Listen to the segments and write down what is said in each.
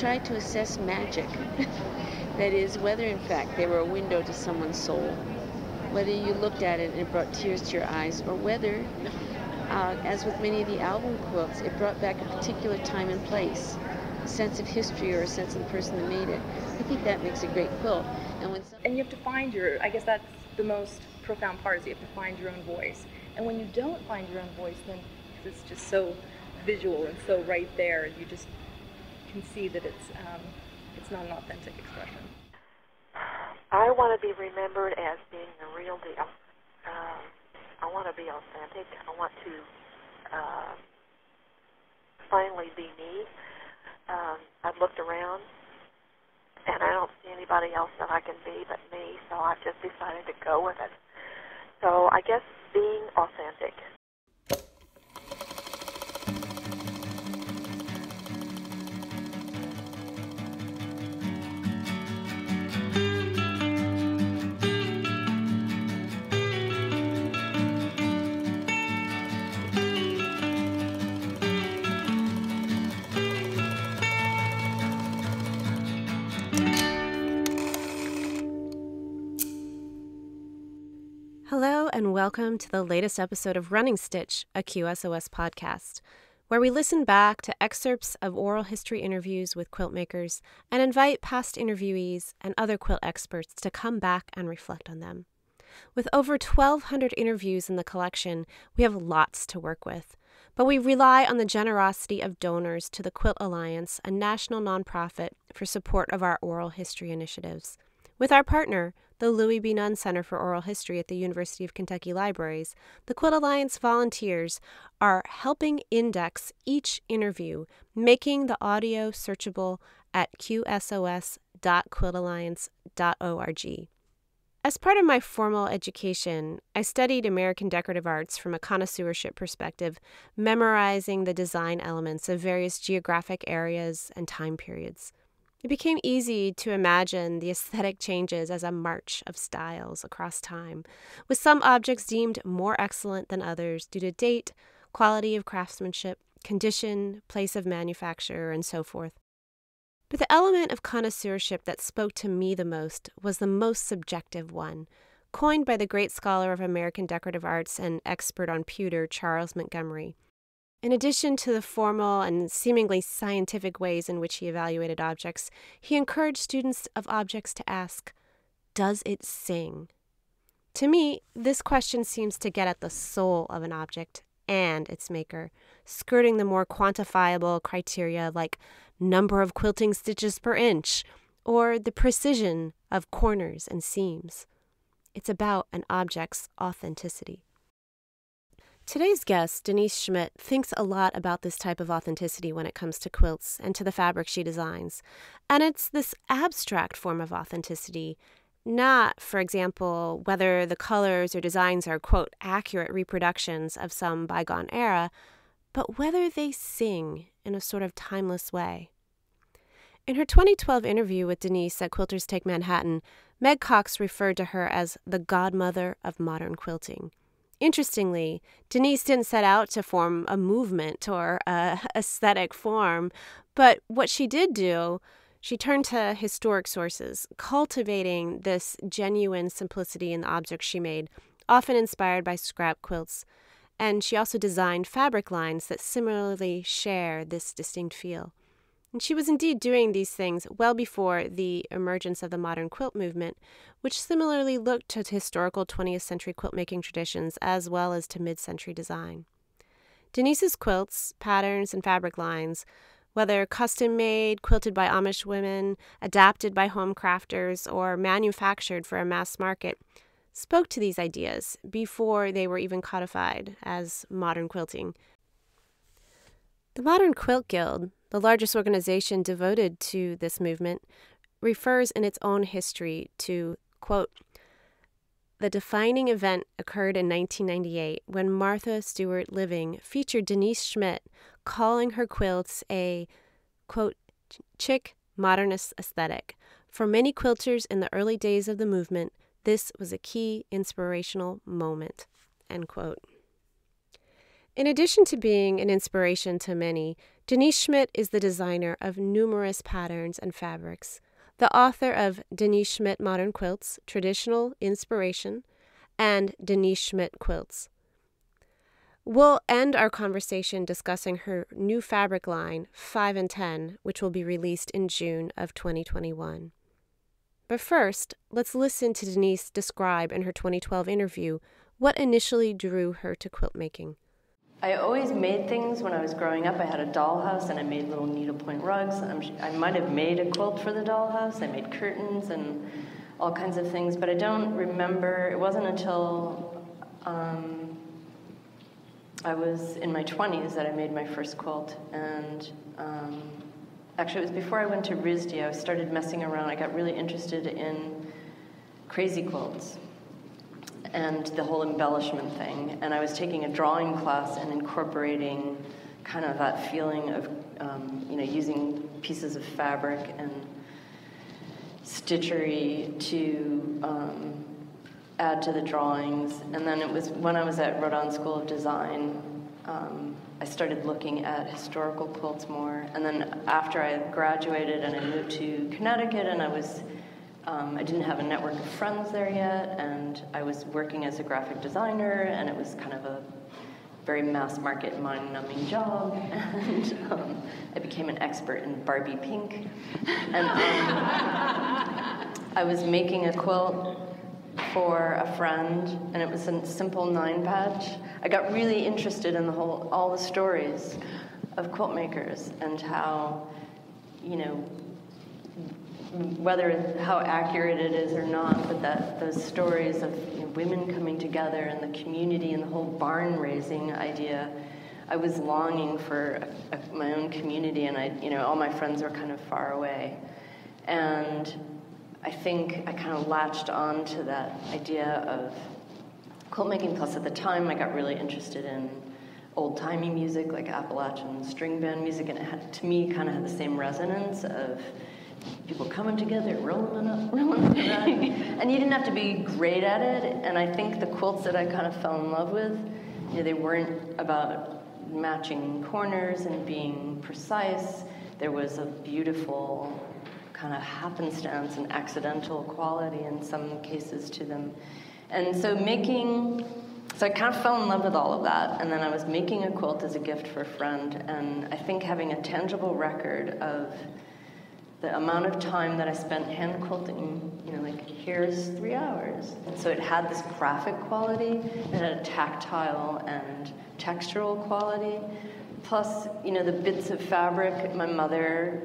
tried to assess magic. That is, whether in fact they were a window to someone's soul, whether you looked at it and it brought tears to your eyes, or whether, as with many of the album quilts, it brought back a particular time and place, a sense of history or a sense of the person that made it. I think that makes a great quilt. And you have to find your, I guess that's the most profound part, is you have to find your own voice. And when you don't find your own voice, then it's just so visual and so right there, you just can see that it's not an authentic expression. I want to be remembered as being the real deal. I want to be authentic. I want to finally be me. I've looked around, and I don't see anybody else that I can be but me, so I've just decided to go with it. So I guess being authentic. Hello and welcome to the latest episode of Running Stitch, a QSOS podcast, where we listen back to excerpts of oral history interviews with quilt makers and invite past interviewees and other quilt experts to come back and reflect on them. With over 1,200 interviews in the collection, we have lots to work with, but we rely on the generosity of donors to the Quilt Alliance, a national nonprofit for support of our oral history initiatives. With our partner, the Louis B. Nunn Center for Oral History at the University of Kentucky Libraries, the Quilt Alliance volunteers are helping index each interview, making the audio searchable at qsos.quiltalliance.org. As part of my formal education, I studied American decorative arts from a connoisseurship perspective, memorizing the design elements of various geographic areas and time periods. It became easy to imagine the aesthetic changes as a march of styles across time, with some objects deemed more excellent than others due to date, quality of craftsmanship, condition, place of manufacture, and so forth. But the element of connoisseurship that spoke to me the most was the most subjective one, coined by the great scholar of American decorative arts and expert on pewter, Charles Montgomery. In addition to the formal and seemingly scientific ways in which he evaluated objects, he encouraged students of objects to ask, does it sing? To me, this question seems to get at the soul of an object and its maker, skirting the more quantifiable criteria like number of quilting stitches per inch or the precision of corners and seams. It's about an object's authenticity. Today's guest, Denyse Schmidt, thinks a lot about this type of authenticity when it comes to quilts and to the fabric she designs. And it's this abstract form of authenticity, not, for example, whether the colors or designs are, quote, accurate reproductions of some bygone era, but whether they sing in a sort of timeless way. In her 2012 interview with Denyse at Quilters Take Manhattan, Meg Cox referred to her as the godmother of modern quilting. Interestingly, Denyse didn't set out to form a movement or a aesthetic form, but what she did do, she turned to historic sources, cultivating this genuine simplicity in the objects she made, often inspired by scrap quilts. And she also designed fabric lines that similarly share this distinct feel. And she was indeed doing these things well before the emergence of the modern quilt movement, which similarly looked to historical 20th century quilt-making traditions as well as to mid-century design. Denyse's quilts, patterns, and fabric lines, whether custom-made, quilted by Amish women, adapted by home crafters, or manufactured for a mass market, spoke to these ideas before they were even codified as modern quilting. The Modern Quilt Guild, the largest organization devoted to this movement, refers in its own history to, quote, the defining event occurred in 1998 when Martha Stewart Living featured Denyse Schmidt calling her quilts a, quote, chic modernist aesthetic. For many quilters in the early days of the movement, this was a key inspirational moment, end quote. In addition to being an inspiration to many, Denyse Schmidt is the designer of numerous patterns and fabrics, the author of Denyse Schmidt Modern Quilts, Traditional Inspiration, and Denyse Schmidt Quilts. We'll end our conversation discussing her new fabric line, 5 and 10, which will be released in June of 2021. But first, let's listen to Denyse describe in her 2012 interview what initially drew her to quilt making. I always made things when I was growing up. I had a dollhouse and I made little needlepoint rugs. I might have made a quilt for the dollhouse. I made curtains and all kinds of things, but I don't remember. It wasn't until I was in my 20s that I made my first quilt. And actually, it was before I went to RISD. I started messing around. I got really interested in crazy quilts and the whole embellishment thing. And I was taking a drawing class and incorporating kind of that feeling of, using pieces of fabric and stitchery to add to the drawings. And then it was when I was at Rhode Island School of Design, I started looking at historical quilts more. And then after I graduated and I moved to Connecticut, and I didn't have a network of friends there yet, and I was working as a graphic designer, and it was kind of a very mass market, mind-numbing job, and I became an expert in Barbie pink. And I was making a quilt for a friend, and it was a simple 9-patch. I got really interested in all the stories of quilt makers and how, how accurate it is or not, but that those stories of women coming together and the community and the whole barn raising idea, I was longing for my own community, and all my friends were kind of far away. And I think I kind of latched on to that idea of quilt making, plus at the time I got really interested in old-timey music like Appalachian string band music, and it had, to me, kind of had the same resonance of people coming together, rolling up, and you didn't have to be great at it. And I think the quilts that I kind of fell in love with, they weren't about matching corners and being precise. There was a beautiful kind of happenstance and accidental quality in some cases to them. And so I kind of fell in love with all of that. And then I was making a quilt as a gift for a friend, and I think having a tangible record of the amount of time that I spent hand quilting, here's 3 hours. And so it had this graphic quality, it had a tactile and textural quality, plus, the bits of fabric. My mother,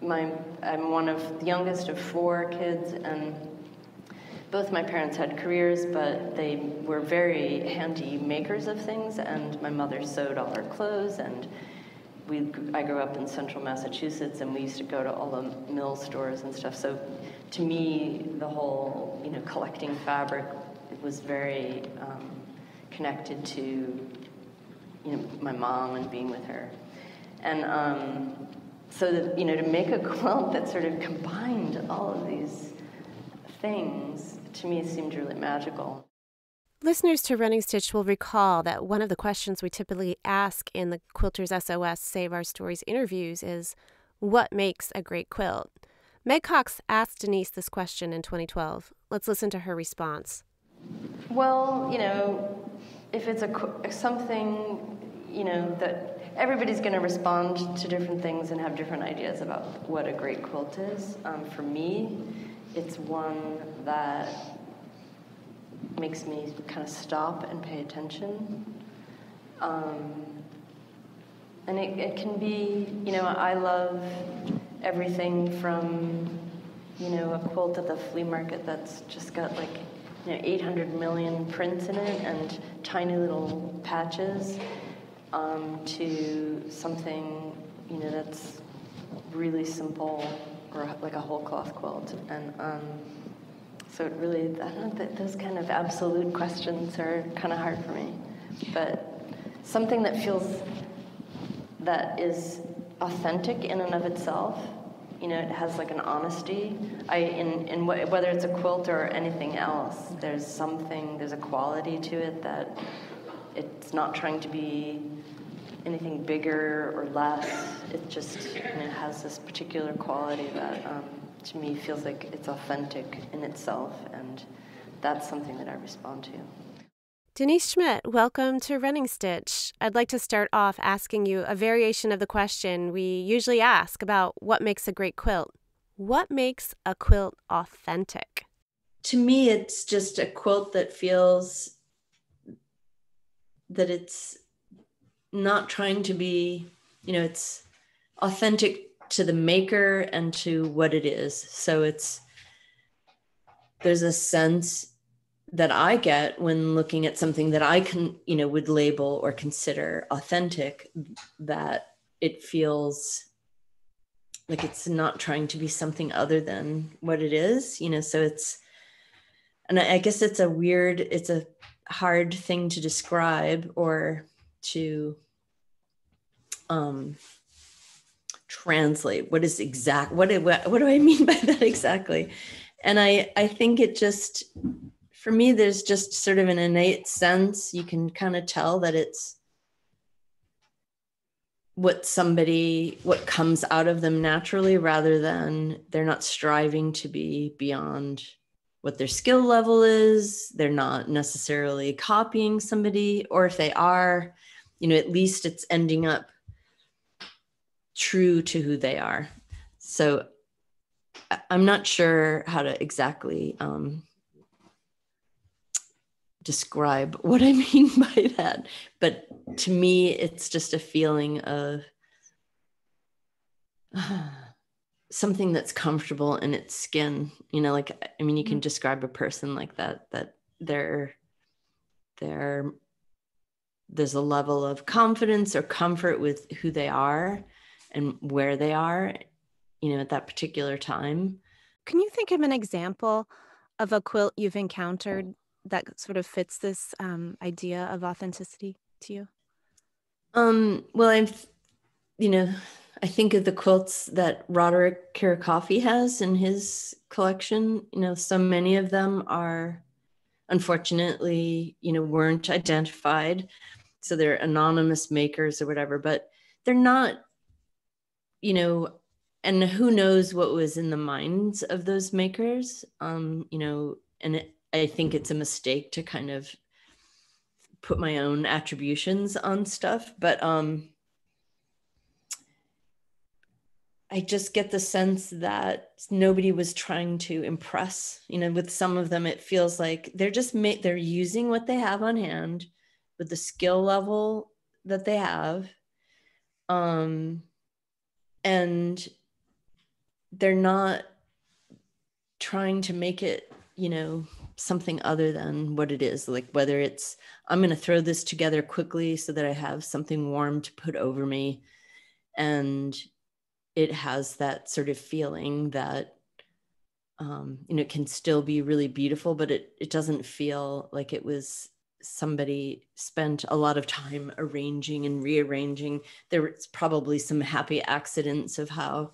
I'm one of the youngest of 4 kids, and both my parents had careers, but they were very handy makers of things, and my mother sewed all our clothes, and I grew up in central Massachusetts, and we used to go to all the mill stores and stuff. So to me, the whole, collecting fabric was very connected to, my mom and being with her. And so that, to make a quilt that sort of combined all of these things, to me, seemed really magical. Listeners to Running Stitch will recall that one of the questions we typically ask in the Quilters SOS Save Our Stories interviews is, what makes a great quilt? Meg Cox asked Denyse this question in 2012. Let's listen to her response. Well, if it's something, that everybody's going to respond to different things and have different ideas about what a great quilt is. For me, it's one that makes me kind of stop and pay attention. And it can be, I love everything from, a quilt at the flea market that's just got 800 million prints in it and tiny little patches, to something, that's really simple, or like a whole cloth quilt. And so it really, I don't know, those kind of absolute questions are kind of hard for me. But something that is authentic in and of itself, it has an honesty. Whether it's a quilt or anything else, there's a quality to it that it's not trying to be anything bigger or less. It just has this particular quality that to me feels like it's authentic in itself, and that's something that I respond to. Denyse Schmidt, welcome to Running Stitch. I'd like to start off asking you a variation of the question we usually ask about what makes a great quilt. What makes a quilt authentic? To me, it's just a quilt that feels that it's not trying to be, it's authentic to the maker and to what it is. So there's a sense that I get when looking at something that I can, would label or consider authentic, that it feels like it's not trying to be something other than what it is, so and I guess it's a hard thing to describe or to translate. What do I mean by that exactly? And I think it just, for me, there's just sort of an innate sense. You can kind of tell that it's what comes out of them naturally, rather than they're not striving to be beyond what their skill level is. They're not necessarily copying somebody, or if they are, at least it's ending up true to who they are. So I'm not sure how to exactly describe what I mean by that, but to me, it's just a feeling of something that's comfortable in its skin. You can describe a person like that there's a level of confidence or comfort with who they are and where they are, at that particular time. Can you think of an example of a quilt you've encountered that sort of fits this idea of authenticity to you? Well, I think of the quilts that Roderick Kirakoff has in his collection. So many of them are, unfortunately, weren't identified. So they're anonymous makers or whatever, but they're not, and who knows what was in the minds of those makers, I think it's a mistake to kind of put my own attributions on stuff, but I just get the sense that nobody was trying to impress. With some of them, it feels like they're using what they have on hand with the skill level that they have. And they're not trying to make it, something other than what it is. Like whether it's, I'm going to throw this together quickly so that I have something warm to put over me. And it has that sort of feeling that, it can still be really beautiful, but it doesn't feel like it was somebody spent a lot of time arranging and rearranging. There's probably some happy accidents of how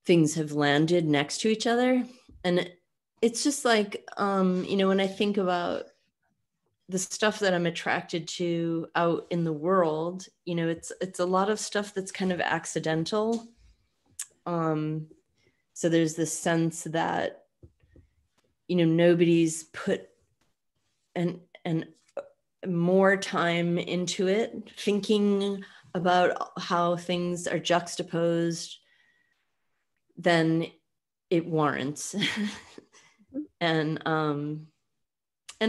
things have landed next to each other. And it's just like, when I think about the stuff that I'm attracted to out in the world, it's a lot of stuff that's kind of accidental. So there's this sense that, nobody's put and more time into it, thinking about how things are juxtaposed than it warrants. And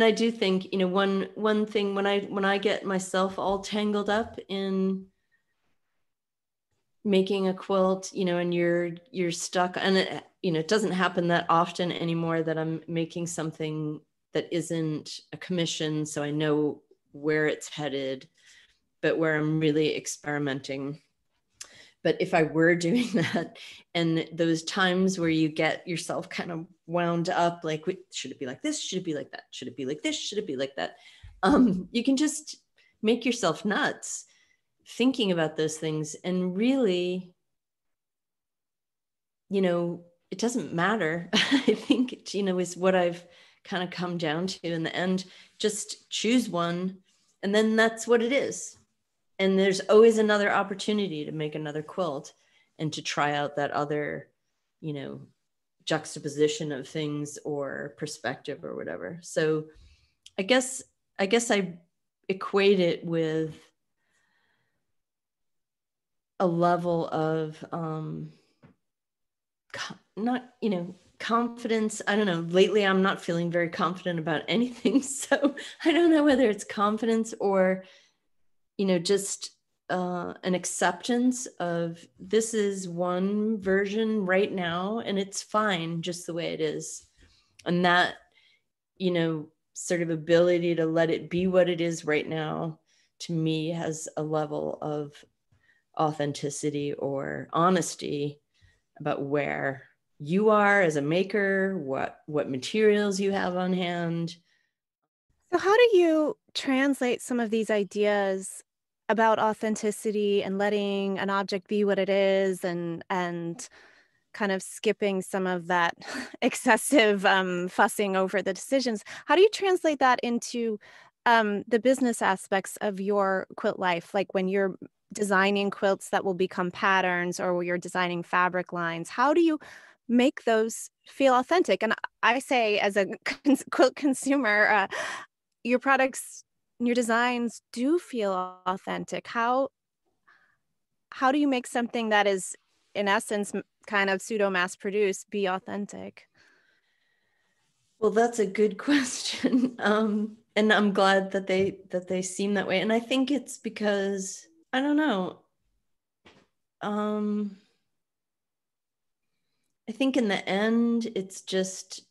I do think, one thing when I get myself all tangled up in making a quilt, and you're stuck, and it doesn't happen that often anymore that I'm making something that isn't a commission, so I know where it's headed, but where I'm really experimenting. But if I were doing that, and those times where you get yourself kind of wound up, like, should it be like this? Should it be like that? Should it be like this? Should it be like that? You can just make yourself nuts thinking about those things. And really, it doesn't matter. I think, is what I've kind of come down to in the end. Just choose one, and then that's what it is. and there's always another opportunity to make another quilt and to try out that other, you know, juxtaposition of things or perspective or whatever. So I guess I equate it with a level of not, you know, confidence. I don't know. Lately, I'm not feeling very confident about anything. So I don't know whether it's confidence or, you know, just an acceptance of this is one version right now, and it's fine just the way it is. And that, you know, sort of ability to let it be what it is right now, to me, has a level of authenticity or honesty about where you are as a maker, what materials you have on hand. So how do you translate some of these ideas about authenticity and letting an object be what it is, and kind of skipping some of that excessive fussing over the decisions? How do you translate that into the business aspects of your quilt life? Like when you're designing quilts that will become patterns, or you're designing fabric lines, how do you make those feel authentic? And I say, as a quilt consumer, your products, your designs do feel authentic. How do you make something that is, in essence, kind of pseudo mass produced be authentic? Well, that's a good question. And I'm glad that they seem that way. And I think it's because, I don't know. I think in the end, it's just,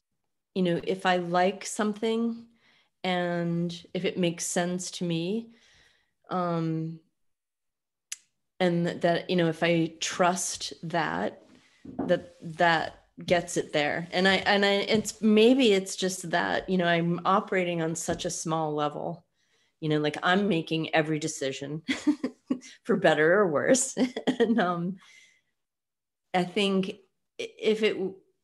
you know, if I like something and if it makes sense to me, and that, you know, if I trust that gets it there. And it's, maybe it's just that, you know, I'm operating on such a small level, you know, like I'm making every decision for better or worse. And I think if it,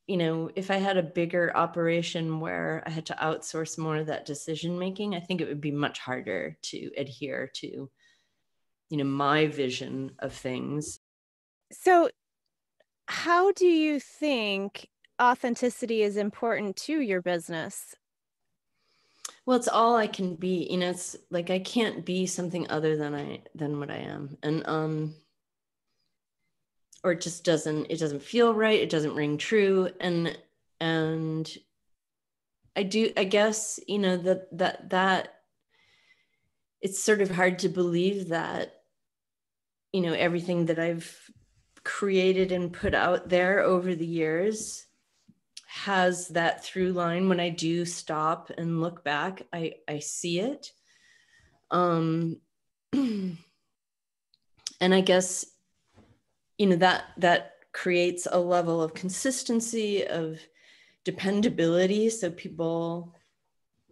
you know, if I had a bigger operation where I had to outsource more of that decision making, I think it would be much harder to adhere to, you know, my vision of things. So, how do you think authenticity is important to your business? Well, it's all I can be. You know, it's like I can't be something other than what I am. And or it just doesn't feel right. It doesn't ring true. And I guess, you know, that it's sort of hard to believe that, you know, everything that I've created and put out there over the years has that through line. When I do stop and look back, I see it. And I guess, you know, that creates a level of consistency, of dependability. So people,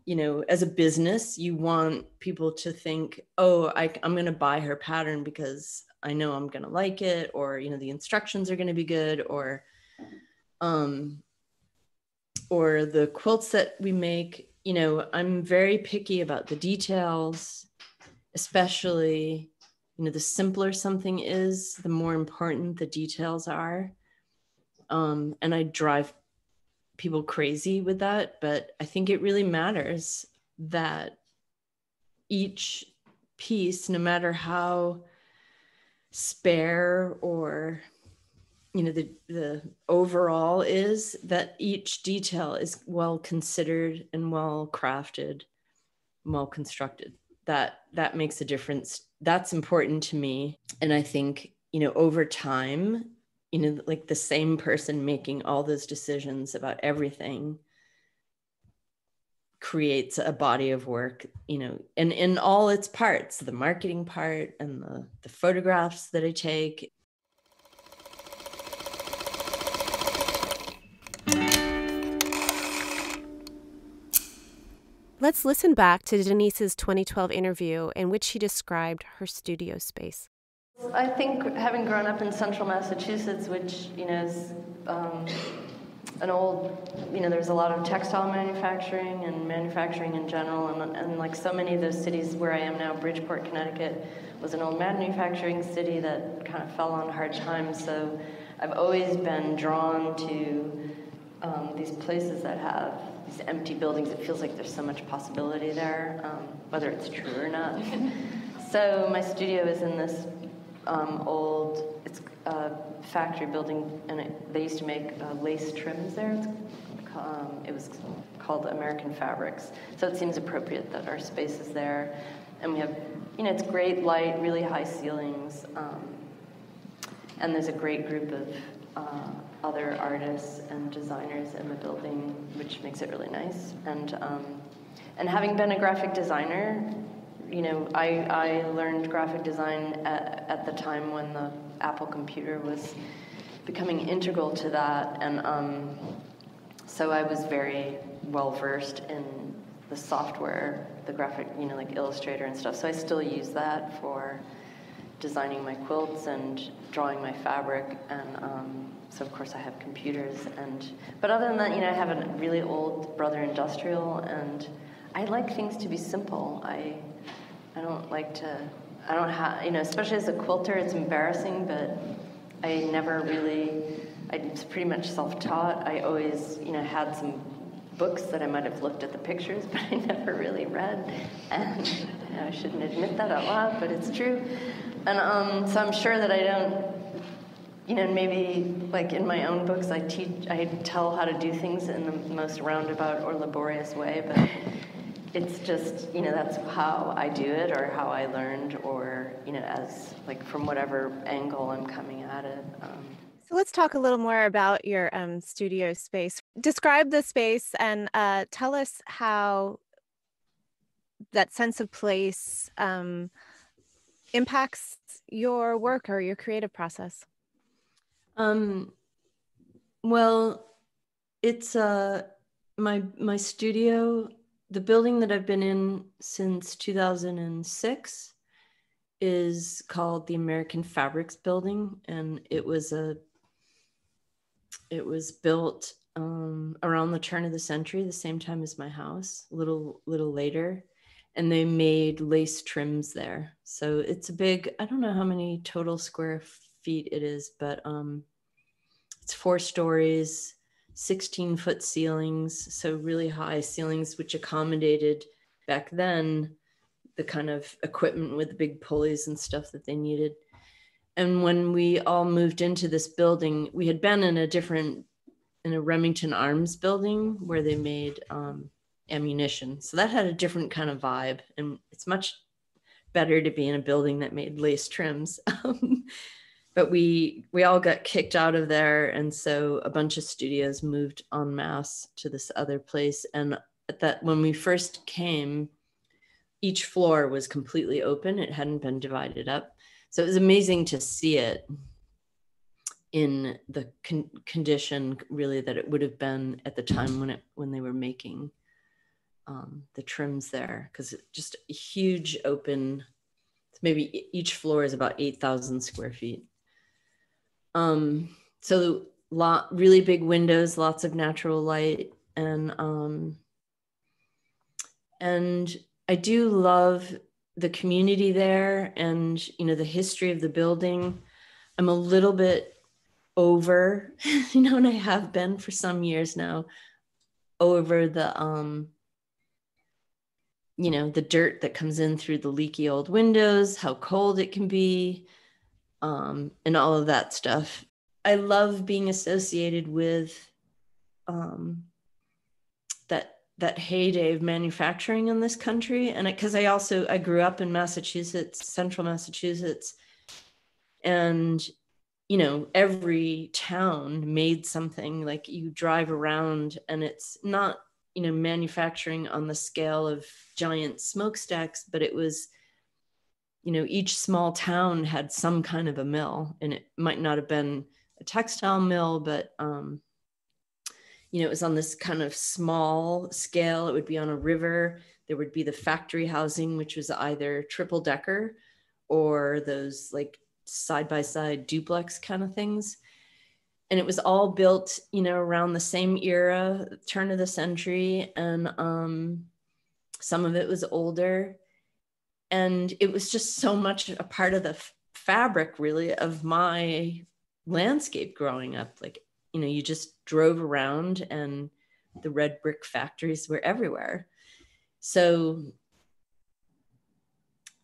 you know, as a business, you want people to think, oh, I'm going to buy her pattern because I know I'm going to like it, or, you know, the instructions are going to be good, or the quilts that we make, you know, I'm very picky about the details, especially, you know, the simpler something is, the more important the details are. And I drive people crazy with that, but I think it really matters that each piece, no matter how spare or, you know, the overall is, that each detail is well considered and well crafted, well constructed. That makes a difference. That's important to me. And I think, you know, over time, you know, like the same person making all those decisions about everything creates a body of work, you know, and in all its parts, the marketing part and the photographs that I take. Let's listen back to Denyse's 2012 interview in which she described her studio space. I think having grown up in central Massachusetts, which, you know, is an old, there's a lot of textile manufacturing and manufacturing in general, and like so many of those cities where I am now, Bridgeport, Connecticut, was an old manufacturing city that kind of fell on hard times. So I've always been drawn to these places that have these empty buildings. It feels like there's so much possibility there, whether it's true or not. So my studio is in this old, it's a factory building, and they used to make lace trims there. It was called American Fabrics. So it seems appropriate that our space is there. And we have, it's great light, really high ceilings. And there's a great group of other artists and designers in the building, which makes it really nice. And having been a graphic designer, I learned graphic design at the time when the Apple computer was becoming integral to that, and so I was very well versed in the software, the graphic, like Illustrator and stuff. So I still use that for designing my quilts and drawing my fabric, and so of course I have computers. But other than that, I have a really old Brother Industrial, and I like things to be simple. I don't like to, I don't have, especially as a quilter, it's embarrassing, but I never really, I was pretty much self-taught. I always, had some books that I might have looked at the pictures, but I never really read. And I shouldn't admit that out loud, but it's true. And so I'm sure that I don't, maybe like in my own books, I tell how to do things in the most roundabout or laborious way, but it's just, that's how I do it, or how I learned, or, as, like, from whatever angle I'm coming at it. So let's talk a little more about your studio space. Describe the space and tell us how that sense of place impacts your work or your creative process. Well, it's my studio. The building that I've been in since 2006 is called the American Fabrics Building, and it was built around the turn of the century, the same time as my house, a little later, and they made lace trims there. So it's a big, I don't know how many total square feet it is, but it's 4 stories. 16-foot ceilings, so really high ceilings, which accommodated back then the kind of equipment with the big pulleys and stuff that they needed. And when we all moved into this building, we had been in a Remington Arms building where they made ammunition. So that had a different kind of vibe, and it's much better to be in a building that made lace trims. But we all got kicked out of there, and so a bunch of studios moved en masse to this other place. And when we first came, each floor was completely open. It hadn't been divided up. So it was amazing to see it in the condition, really, that it would have been at the time when they were making the trims there, because it's just a huge open, maybe each floor is about 8,000 square feet. So really big windows, lots of natural light, and I do love the community there, and the history of the building. I'm a little bit over, and I have been for some years now, over the the dirt that comes in through the leaky old windows, how cold it can be. And all of that stuff. I love being associated with that heyday of manufacturing in this country, and because I grew up in Massachusetts, central Massachusetts, and every town made something. Like, you drive around, and it's not manufacturing on the scale of giant smokestacks, but it was. Each small town had some kind of a mill, and it might not have been a textile mill, but, it was on this kind of small scale. It would be on a river. There would be the factory housing, which was either triple decker or those like side-by-side duplex kind of things. and it was all built, around the same era, turn of the century. And some of it was older. And it was just so much a part of the fabric, really, of my landscape growing up. Like, you just drove around and the red brick factories were everywhere. So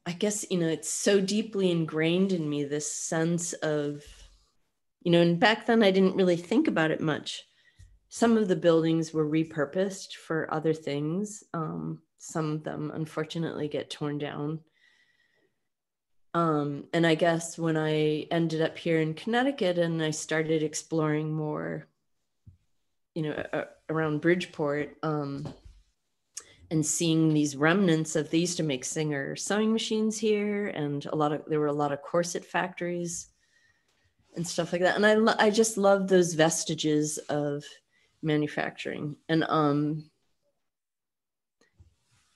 I guess, it's so deeply ingrained in me, this sense of, and back then I didn't really think about it much. Some of the buildings were repurposed for other things. Some of them, unfortunately, get torn down. And I guess when I ended up here in Connecticut and I started exploring more, around Bridgeport, and seeing these remnants of, they used to make Singer sewing machines here, and there were a lot of corset factories and stuff like that. And I just love those vestiges of manufacturing. And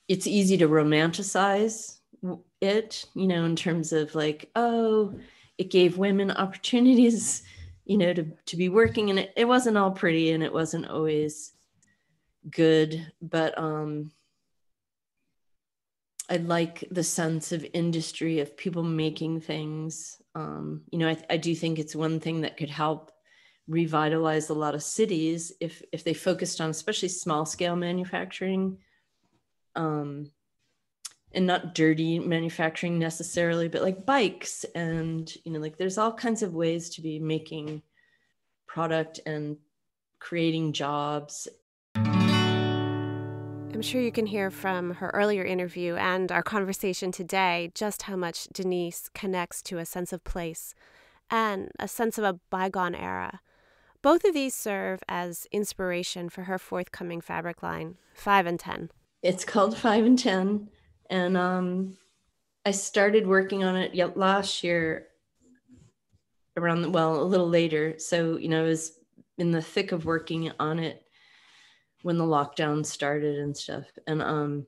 it's easy to romanticize it, in terms of like, oh, it gave women opportunities, to be working in it. It wasn't all pretty and it wasn't always good, but I like the sense of industry, of people making things. I do think it's one thing that could help revitalize a lot of cities if they focused on especially small scale manufacturing, and not dirty manufacturing necessarily, but like bikes and, like there's all kinds of ways to be making product and creating jobs. I'm sure you can hear from her earlier interview and our conversation today just how much Denyse connects to a sense of place and a sense of a bygone era. Both of these serve as inspiration for her forthcoming fabric line, 5 and 10. It's called 5 and 10. And I started working on it last year a little later. So, I was in the thick of working on it when the lockdown started and stuff. And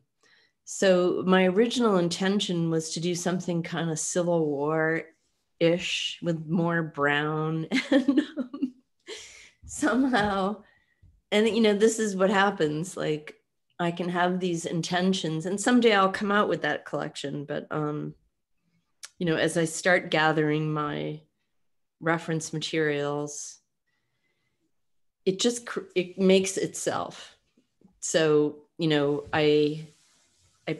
so my original intention was to do something kind of Civil War-ish with more brown and somehow, and this is what happens. Like, I can have these intentions and someday I'll come out with that collection. But, as I start gathering my reference materials, it makes itself. So, I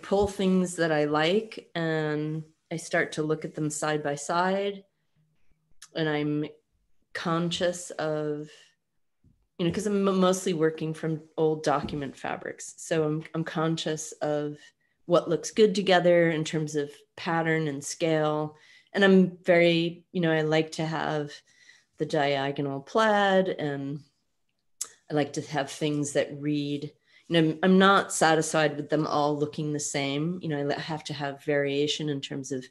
pull things that I like and I start to look at them side by side, and I'm conscious of, because I'm mostly working from old document fabrics. So I'm conscious of what looks good together in terms of pattern and scale. And I'm very, I like to have the diagonal plaid, and I like to have things that read, I'm not satisfied with them all looking the same. I have to have variation in terms of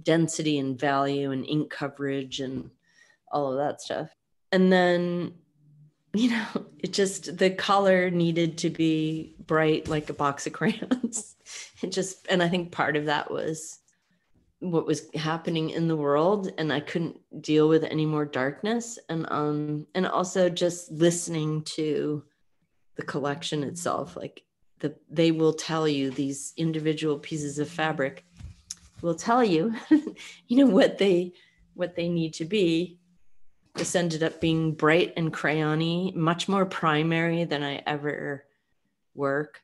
density and value and ink coverage and all of that stuff. And then, the color needed to be bright like a box of crayons. And I think part of that was what was happening in the world, and I couldn't deal with any more darkness. And also just listening to the collection itself, like they will tell you, these individual pieces of fabric will tell you, what they need to be. This ended up being bright and crayony, much more primary than I ever work,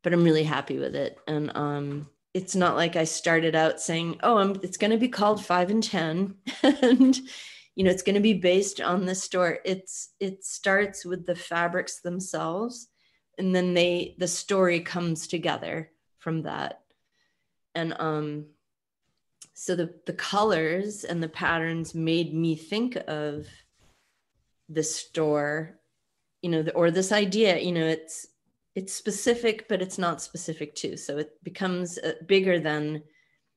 but I'm really happy with it. And it's not like I started out saying, it's going to be called 5 and 10 and, it's going to be based on this store. It starts with the fabrics themselves, and then the story comes together from that. And so the colors and the patterns made me think of the store, or this idea, it's specific, but it's not specific too. So it becomes bigger than,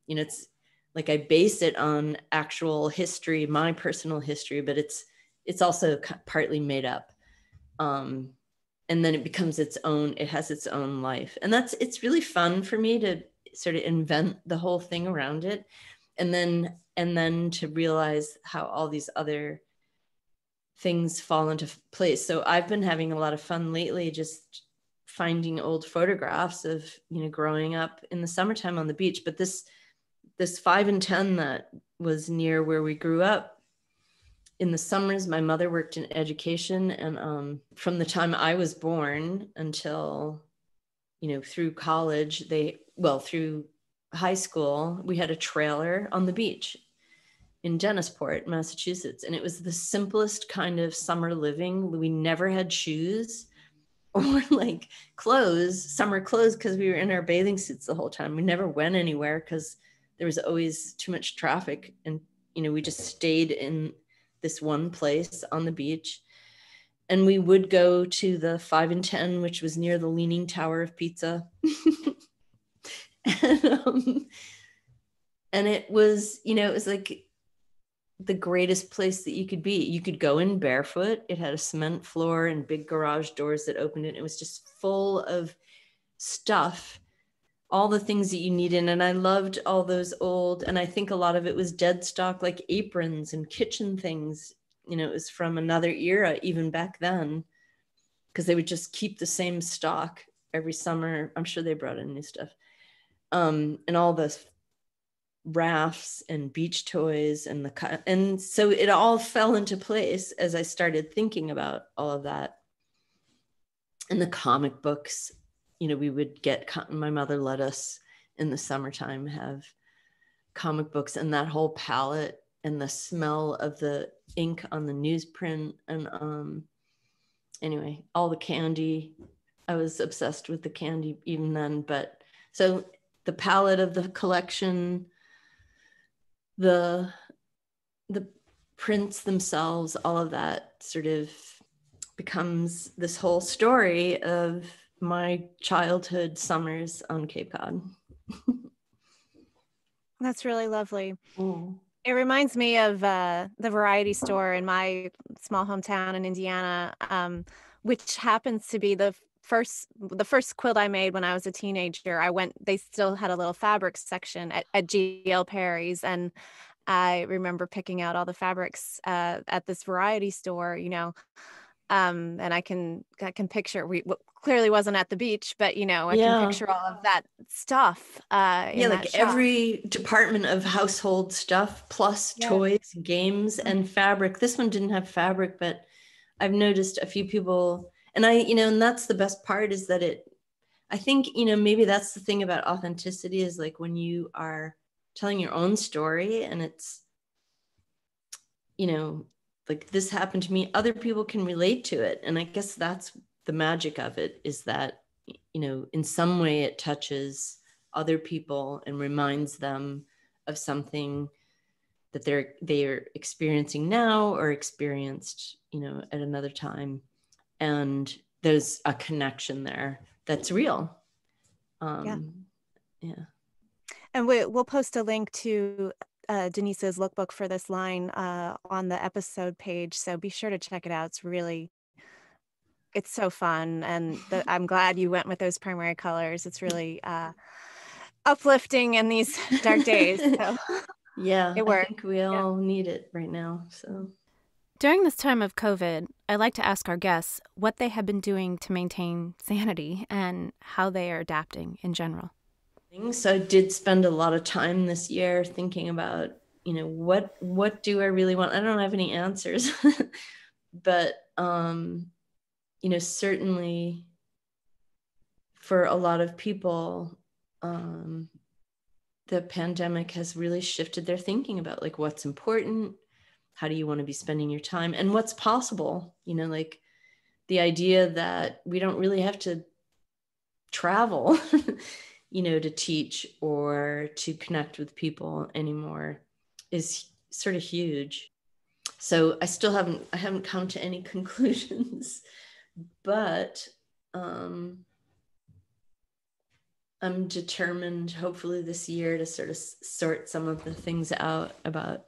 it's like I base it on actual history, my personal history, but it's also partly made up. And then it becomes it has its own life. And it's really fun for me to sort of invent the whole thing around it. And then to realize how all these other things fall into place. So I've been having a lot of fun lately, just finding old photographs of, growing up in the summertime on the beach. But this 5 and 10 that was near where we grew up, in the summers, my mother worked in education. And from the time I was born until, through college, through high school, we had a trailer on the beach in Dennisport, Massachusetts. And it was the simplest kind of summer living. We never had shoes or like clothes, summer clothes, because we were in our bathing suits the whole time. We never went anywhere because there was always too much traffic. And, we just stayed in this one place on the beach. And we would go to the 5 and 10, which was near the Leaning Tower of Pizza. And it was, it was like the greatest place that you could be. You could go in barefoot. It had a cement floor and big garage doors that opened it. It was just full of stuff, all the things that you needed. And I loved all those old, and I think a lot of it was dead stock, like aprons and kitchen things. It was from another era, even back then, because they would just keep the same stock every summer. I'm sure they brought in new stuff. And all the rafts and beach toys and so it all fell into place as I started thinking about all of that. And the comic books, we would get, my mother let us in the summertime have comic books, and that whole palette and the smell of the ink on the newsprint. And anyway, all the candy, I was obsessed with the candy even then. But so the palette of the collection, the prints themselves, all of that sort of becomes this whole story of my childhood summers on Cape Cod. That's really lovely. Mm. It reminds me of the variety store in my small hometown in Indiana, which happens to be the first quilt I made when I was a teenager. They still had a little fabric section at GL Perry's, and I remember picking out all the fabrics at this variety store, and I can picture, clearly wasn't at the beach, but I can picture all of that stuff. Like every department of household stuff, plus toys, games, and fabric. This one didn't have fabric, but I've noticed a few people, and and that's the best part, is that I think, maybe that's the thing about authenticity, is like when you are telling your own story and it's, like, this happened to me, other people can relate to it. And I guess that's the magic of it, is that, in some way it touches other people and reminds them of something that they're experiencing now or experienced, at another time. And there's a connection there that's real. Yeah. And we'll post a link to Denyse's lookbook for this line on the episode page. So be sure to check it out. It's so fun. And I'm glad you went with those primary colors. It's really uplifting in these dark days. So yeah, it worked. I think we all need it right now. So during this time of COVID, I like to ask our guests what they have been doing to maintain sanity and how they are adapting in general. So I did spend a lot of time this year thinking about, what do I really want? I don't have any answers, but, certainly for a lot of people, the pandemic has really shifted their thinking about like what's important, how do you want to be spending your time, and what's possible, like the idea that we don't really have to travel to teach or to connect with people anymore is sort of huge. So I haven't come to any conclusions, but I'm determined, hopefully this year, to sort of sort some of the things out about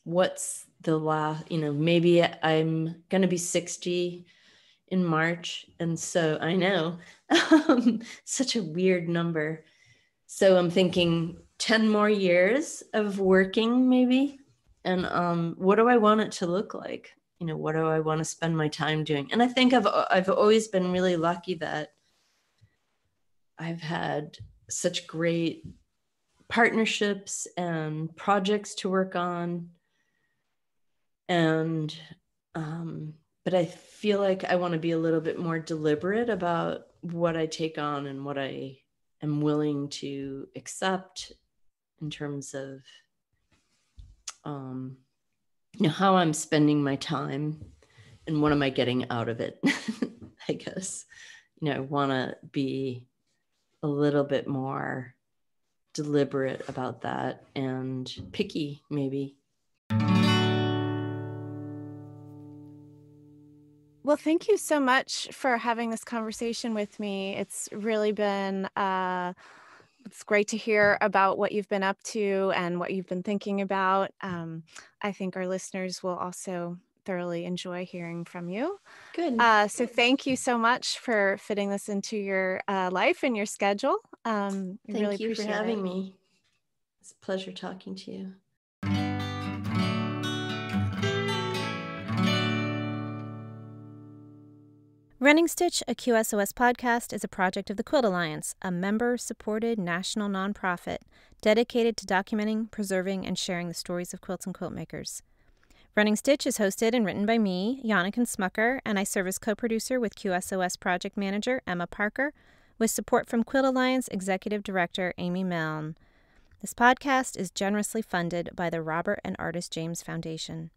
what's the last, maybe I'm going to be 60 in March. And so I know, such a weird number. So I'm thinking 10 more years of working, maybe, And what do I want it to look like? You know, what do I want to spend my time doing? And I think I've always been really lucky that I've had such great partnerships and projects to work on. And but I feel like I want to be a little bit more deliberate about what I take on and what I am willing to accept in terms of you know, how I'm spending my time and what am I getting out of it. I guess, you know, I want to be a little bit more deliberate about that and picky, maybe. Well, thank you so much for having this conversation with me. It's really been it's great to hear about what you've been up to and what you've been thinking about. I think our listeners will also thoroughly enjoy hearing from you. Good. So thank you so much for fitting this into your life and your schedule. Thank really you for appreciate having it. me. It's a pleasure talking to you. Running Stitch, a QSOS podcast, is a project of the Quilt Alliance, a member-supported national nonprofit dedicated to documenting, preserving, and sharing the stories of quilts and quilt makers. Running Stitch is hosted and written by me, Janniken Smucker, and I serve as co-producer with QSOS project manager Emma Parker, with support from Quilt Alliance Executive Director Amy Milne. This podcast is generously funded by the Robert and Artist James Foundation.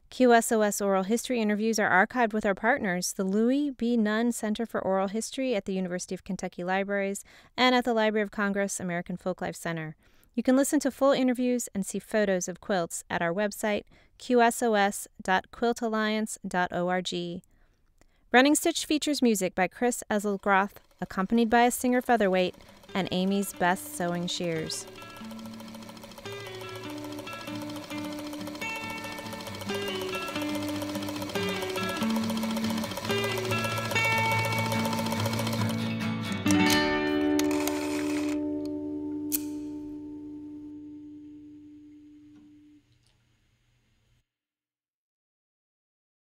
QSOS oral history interviews are archived with our partners, the Louis B. Nunn Center for Oral History at the University of Kentucky Libraries and at the Library of Congress American Folklife Center. You can listen to full interviews and see photos of quilts at our website, qsos.quiltalliance.org. Running Stitch features music by Chris Eselgroth, accompanied by a singer featherweight, and Amy's Best Sewing Shears.